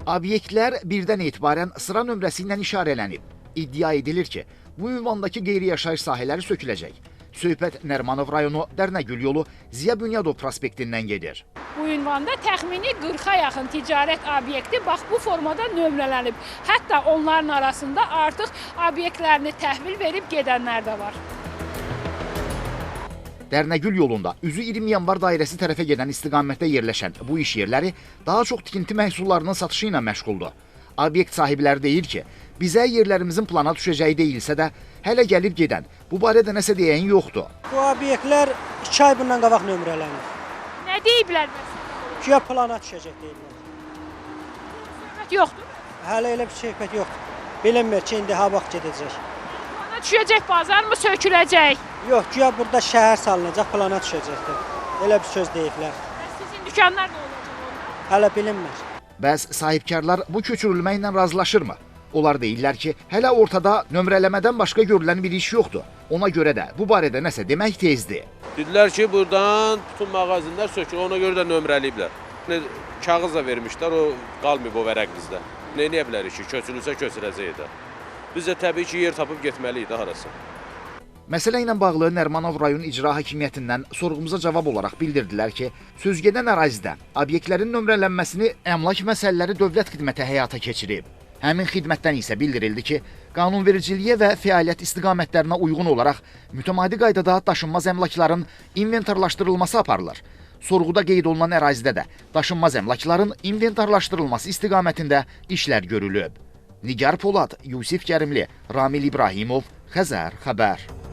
Obyektlər birdən etibarən sıra nömrəsi ilə işarələnib. İddia edilir ki, bu ünvandakı qeyri-yaşayış sahələri söküləcək. Söhbət Nərimanov rayonu Dərnəgül yolu Ziya Bünyadov prospektindən gedir. Bu ünvanda təxmini 40-a yaxın ticarət obyekti bax bu formada nömrələnib. Hətta onların arasında artıq obyektlərini təhvil verib gedənlər də var. Dərnəgül yolunda üzü 20 yanvar dairəsi tərəfə gedən istiqamətdə yerləşən bu iş yerləri daha çox tikinti məhsullarının satışı ilə məşğuldur. Obyekt sahibləri deyir ki, bizə yerlərimizin plana düşəcəyi deyilsə də, hələ gəlib gedən, bu barədə nəsə deyən yoxdur. Bu obyektlər 2 ay bundan qabaq nömrələnir. Nə deyiblər məsələn? Güya plana düşəcək deyirlər. Söhbət yoxdur. Hələ elə bir söhbət yoxdur. Bilinmir ki, indi ha vaxt gedəcək. Plana düşəcək, bazar mı söküləcək? Yox, güya burada şəhər salınacaq, plana düşəcəkdir. Elə bir söz deyiblər. Sizin dükanlar da olacaq onda? Hələ bilinmir. Bəs sahibkarlar bu köçürülməklə razılaşırmı? Onlar deyirlər ki, hələ ortada nömrələmədən başqa görülən bir iş yoxdur. Ona görə də bu barədə nəsə demək tezdir. Dedilər ki, buradan bütün mağazinlər sökülür, ona görə də nömrələyiblər. Kağız da vermişlər, o qalmayıb o vərəq bizdə. Nə edə bilərik ki, köçürülsə köçürəcək də. Biz də təbii ki, yer tapıb getməliyik də harası. Məsələ ilə bağlı Nərimanov rayon icra hakimiyyətindən sorğumuza cavab olaraq bildirdilər ki, sözgedən ərazidə obyektlərin nömrələnməsini Əmlak Məsələləri Dövlət Xidməti həyata keçirib. Həmin xidmətdən isə bildirildi ki, qanunvericiliyə və fəaliyyət istiqamətlərinə uyğun olaraq mütəmadi qaydada daşınmaz əmlakların inventarlaşdırılması aparılır. Sorğuda qeyd olunan ərazidə də daşınmaz əmlakların inventarlaşdırılması istiqamətində işlər görülüb. Nigar Polad, Yusif Kərimli, Ramil İbrahimov, Xəzər xəbər.